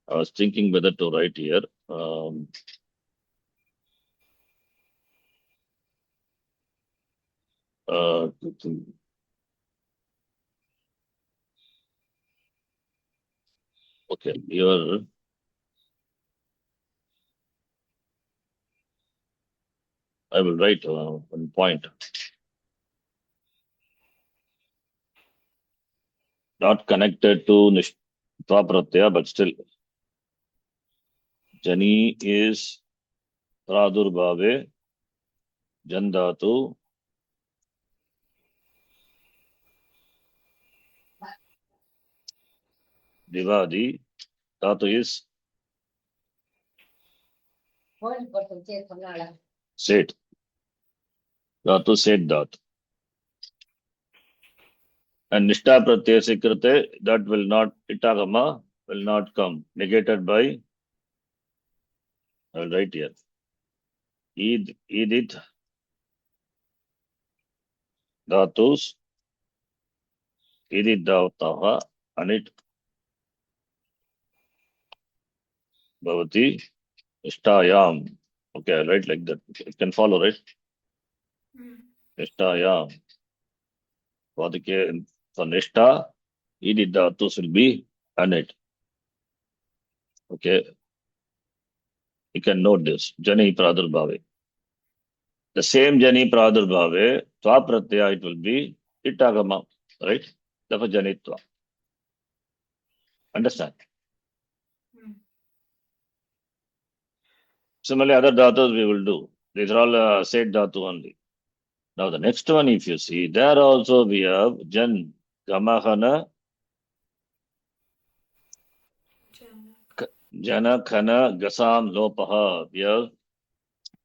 I was thinking whether to write here. Okay, here I will write one point. Not connected to Nishta Pratyaya, but still. Jani is Pradurbhave, Jandatu, Divadi, Dhatu is Set. Dhatu Set Dhatu. And Nishta Pratyaya Sikrate, that will not, Ittagama will not come. Negated by, I will write here. Idit Dhatus, Idit Dhataha, Anit Bhavati, Nishtayam. Okay, I'll write like that. You can follow, right? Nishtayam. For Nishta, Idit Dhatus will be Anit. Okay. You can note this. Jani Pradurbhave. The same Jani Pradurbhave, Tva Pratyaya, it will be Ittagama, right? Therefore, Janitva. Understand? Similarly, other dhatus we will do. These are all said dhatu only. Now, the next one, if you see, there also we have Jan, Gamahana, Jana, Khana, Gasam, Lopaha. We have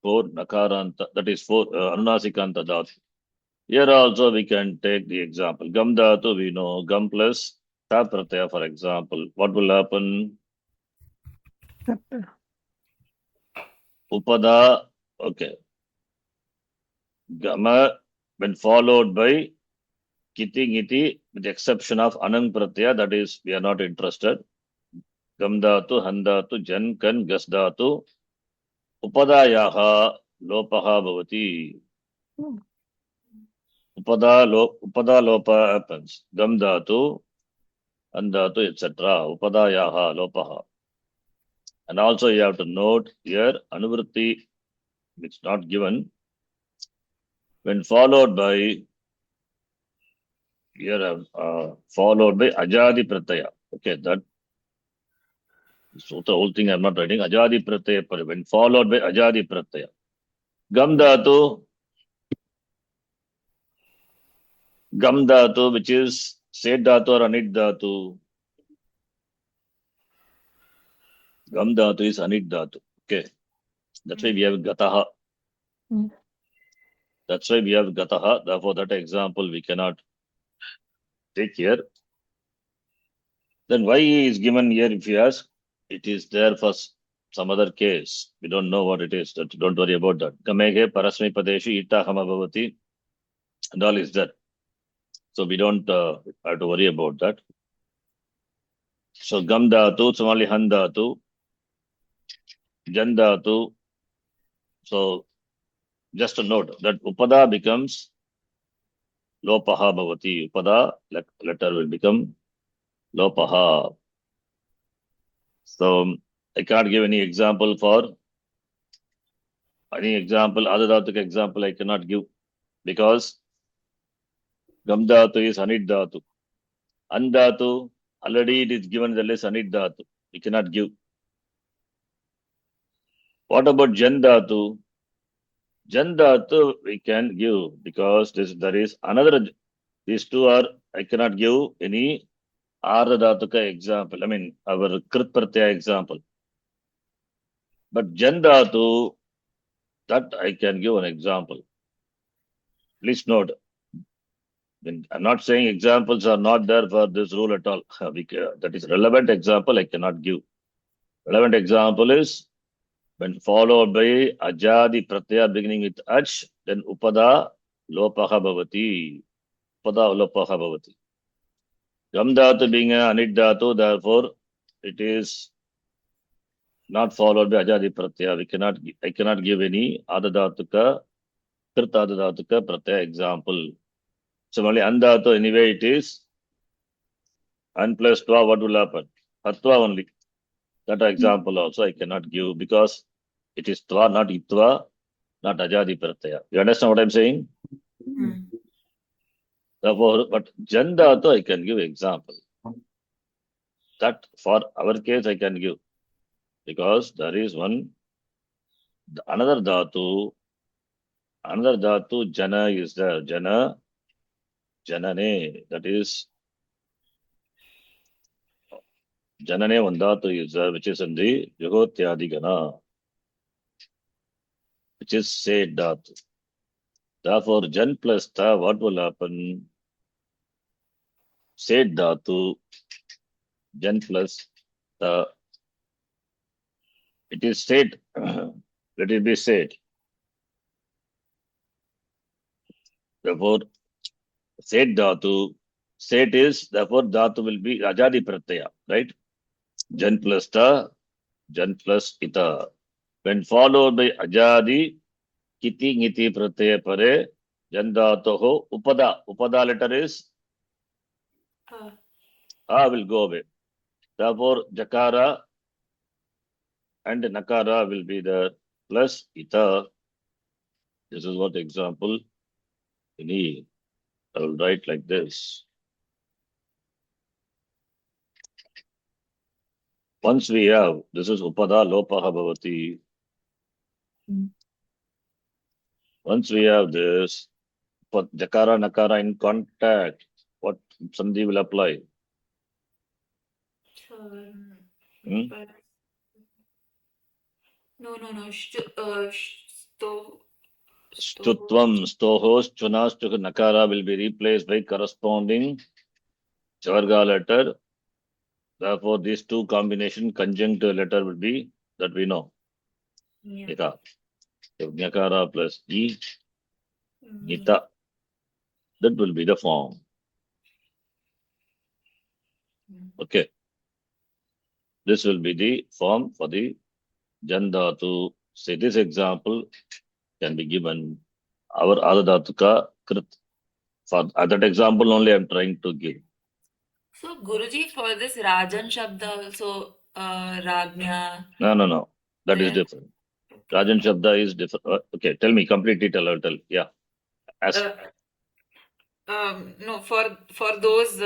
4 Nakaranta, that is 4 Anunasikanta dhatu. Here also we can take the example. Gam dhatu we know, Gam plus ta pratyaya, for example, what will happen? Tapta. Upada, okay. Gama, when followed by kiti, ngiti, with the exception of anang pratyaya, that is, we are not interested. Gam dhatu, han dhatu, jan, kan, gas dhatu, upadayaha, lopaha bhavati. Hmm. Upada lopa happens. Gam dhatu, han dhatu, etc. Upadayaha, lopaha. And also you have to note here, anuvritti, it's not given. When followed by, here followed by ajadi pratyaya. Okay, that, so the whole thing I'm not writing. Ajadi pratyaya, when followed by ajadi pratyaya. Gam dhatu, which is set dhatu or anit dhatu. Gam dhatu is anit dhatu. Okay, that's why we have gataha. Hmm. That's why we have gataha. Therefore, that example we cannot take here. Then why is given here if you ask? It is there for some other case. We don't know what it is. Don't worry about that. Gamege parasmi padeshi ita hamabhavati and all is there. So we don't have to worry about that. So gam dhatu, similarly han dhatu, jan dhatu. So just a note that upada becomes lopaha bhavati. Upada letter will become lopaha. So I can't give any example for any example. Other dhatu example I cannot give because gam dhatu is anit dhatu. An dhatu, already it is given the list anit dhatu. We cannot give. What about jan dhatu? Jan dhatu we can give because there is another. These two are, I cannot give any Ardha Dhatuka example. I mean, our Krit Pratyaya example. But Jan Dhatu, that I can give an example. Please note, I'm not saying examples are not there for this rule at all. That is relevant example I cannot give. Relevant example is when followed by Ajadi Pratyaya beginning with Ach, then Upada Lopaha Bhavati. Upada Lopaha Bhavati. Gam dhatu being an anit dhatu, therefore it is not followed by ajadi pratyaya. I cannot give any adha dhatuka, krit adha dhatuka pratyaya example. Similarly, an dhatu anyway it is an plus tva, what will happen? Hatva only. That example also I cannot give because it is tva, not itva, not ajadi pratyaya. You understand what I'm saying? Therefore, but jan dhatu I can give example. That for our case I can give. Because there is another dhatu, jana is there. Jana, janane, that is, janane one dhatu is there, which is in the Juhotyadi which is said dhatu. Therefore, jan plus tha, what will happen? Said dhatu, jan plus tha, it is said, let it be said. Therefore, said dhatu, said is, therefore, dhatu will be ajadi pratyaya, right? Jan plus ta, jan plus ita. When followed by ajadi, kiti, ngiti, pratyaya pare, jan dhatoho, upada. Upada letter is, will go away. Therefore, jakara and nakara will be there, plus ita. This is what example you need. I will write like this. Once we have, this is upada lopaha bhavati. Once we have this, for jakara, nakara in contact, what sandhi will apply? But no. Stutvam, stohos, chunas, nakara will be replaced by corresponding Chavarga letter. Therefore, these two combination conjunct letter will be that we know. Yeah. Nika. So, Nyakara plus E, Mm. Nita. That will be the form. Mm. Okay. This will be the form for the Jandhatu. Say this example can be given. Our Adadatuka Krit. For that example only I am trying to give. So, Guruji, for this Rajan Shabda also, Ragnya, No. That is there. different. Rajan Shabda is different. Okay, tell me, complete it. I'll tell. Yeah. Ask. Uh, no, for those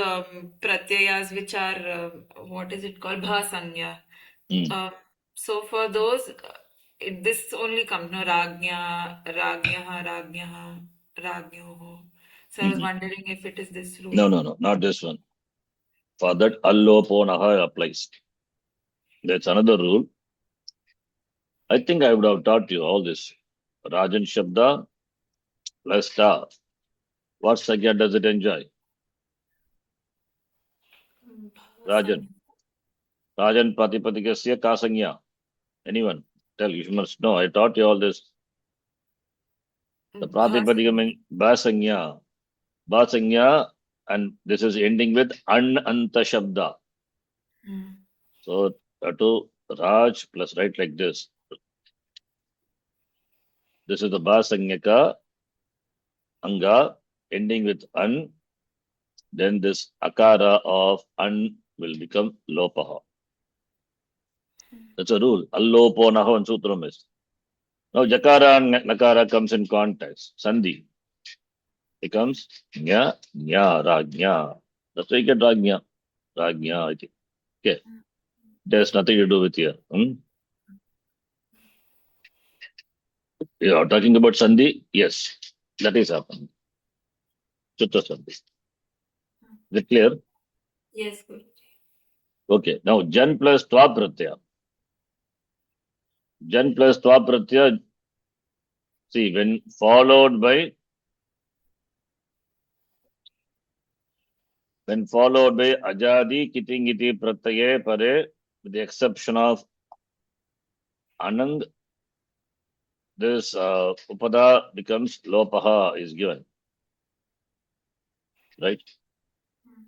pratyayas which are what is it called bhasanya. Hmm. So for those, this only comes no ragnyaha, ragnyoho. So I was Mhm. wondering if it is this rule. No, not this one. For that, alloponaha applies. That's another rule. I think I would have taught you all this. Rajan Shabda plus ta. What Sagya does it enjoy? Rajan. Rajan Pratipadikasya ka sangya. Anyone? Tell you must know. I taught you all this. The Pratipadika means ba sangya. Ba sangya, and this is ending with anta shabda. Mm. So to Raj plus right like this. This is the ba sangya anga ending with an. Then this akara of an will become lopaha. That's a rule. Allopo naha sutram is. Now jakara and nakara comes in context. Sandhi becomes nya, ragnya. That's why you get ragnya. Ragnya. Okay. There's nothing to do with here. You are talking about Sandhi? Yes. That is happening. Chutta Sandhi. Is it clear? Yes, Guruji. Okay. Now Jan plus Twa Pratyaya. Jan plus Twa Pratyaya. See, when followed by ajadi kitingiti pratyaye pare, with the exception of anang, this upada becomes lopaha is given. Right?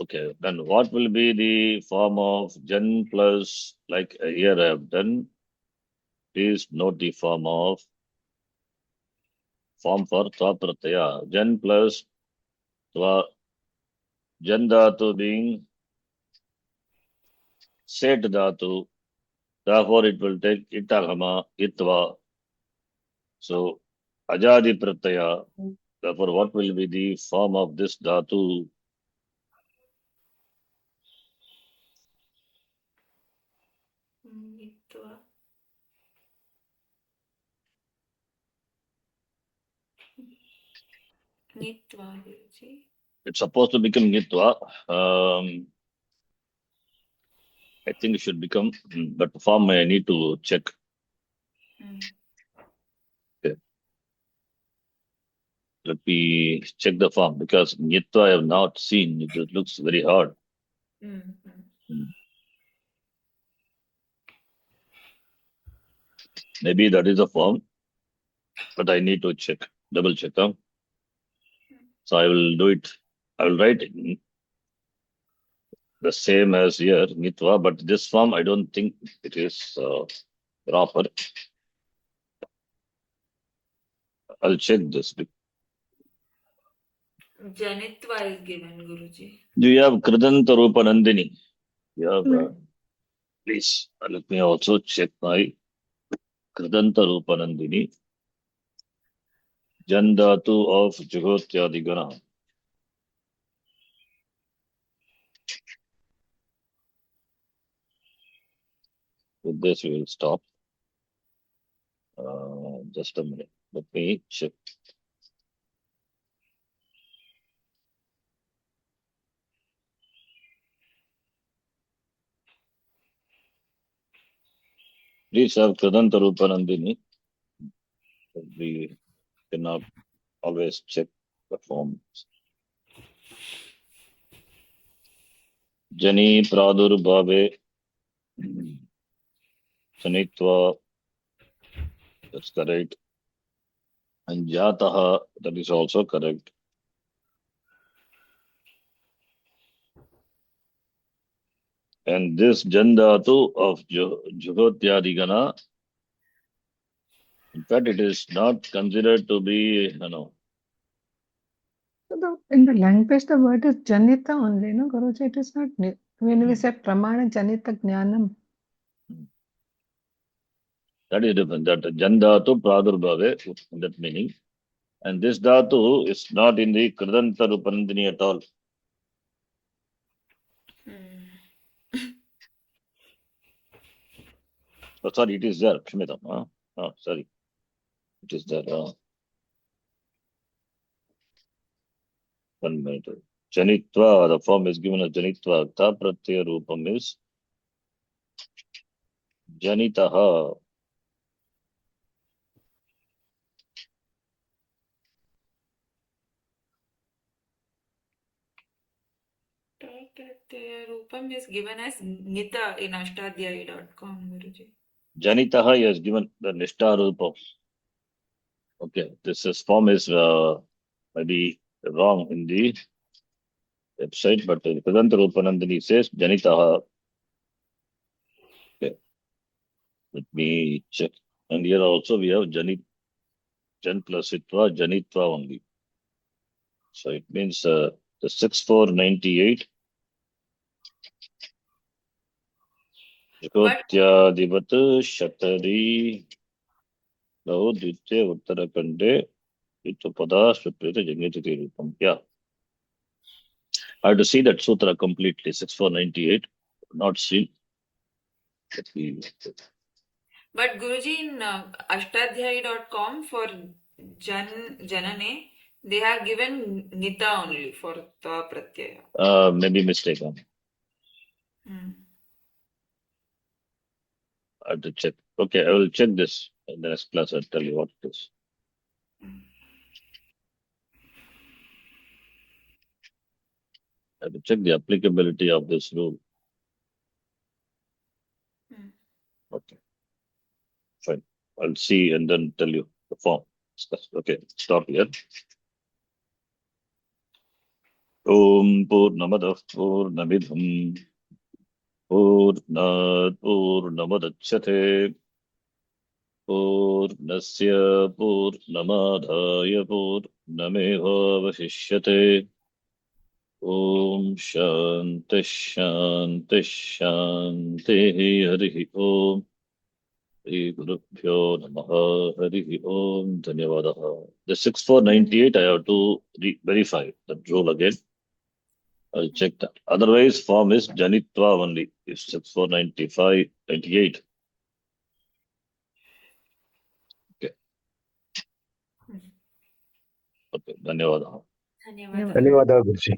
Okay. Then what will be the form of jan plus, like here I have done, please note the form for twa pratyaya. Jan plus twa, jan dhatu being set dhatu, therefore it will take itagama, itva. So ajadi pratyaya. Therefore, what will be the form of this dhatu? Nitva. Nitva, Guruji. It's supposed to become nitva. I think it should become, but form I need to check. Mm. Okay. Let me check the form because nitva I have not seen. It looks very hard. Mm. Hmm. Maybe that is a form, but I need to check, double check. So I will do it. I will write the same as here, nitva, but this form I don't think it is proper. I'll check this. Janitva is given, Guruji. Do you have Kridanta Rupa Nandini? You have, No. please, let me also check my Kridanta Rupa Nandini. Jandatu of Juhotyadi Gana. With this, we will stop. Just a minute. Let me check. Please have Kridanta Rupa Nandini. We cannot always check the forms. Jani Pradurbhave Janitva, that's correct. And Jataha, that is also correct. And this Jandatu of Juhotyadigana, in fact, it is not considered to be, So in the language, the word is Janita only, no, Guruji? It is not, when we say Pramana Janita Jnanam. that is different. That Jandatu Pradurbhave, that meaning. And this Dhatu is not in the Kridanta Rupanandini at all. Oh, sorry, it is there, Kshamitam. Oh, sorry. It is there. 1 minute. Janitva, the form is given as Janitva. Ta pratyaya rupam is Janitaha. Rupam is given as Nita in ashtadhyayi.com, Guruji. Janitaha is given the Nishta Rupam. Okay, this form is maybe wrong in the website, but Kridanta Rupanandini says Janitaha. Okay, let me check. And here also we have Jan plus Itva, Janitva only. So it means the 6498. Jyotyadivat Shatari Lau Ditya Uttarakande Itupada Suprita Janitati Rupam. Yeah. I have to see that sutra completely, 6498. Not seen. But Guruji, in ashtadhyayi.com for Janane, they have given Nita only for Ta Pratyaya. Maybe mistaken. I have to check. Okay, I will check this in the next class. I'll tell you what it is. I have to check the applicability of this rule. Okay. Fine. I'll see and then tell you the form. Okay, stop here. Om Purnamadah Purnamidham Purnat Purnamadachyate Purnasya Purnamadhaya Purnameva Vashishyate Om Shanti Shanti Shanti Harihi Om Shri Gurubhyo Namaha Harihi Om Dhanyavadaha. The 6498 I have to verify that rule again. I'll check that. Otherwise, form is Janitva only. It's 6495, 98. Okay. Okay. Dhanyavadaha. Dhanyavada. ಧನ್ಯವಾದ ಗುರುಜಿ.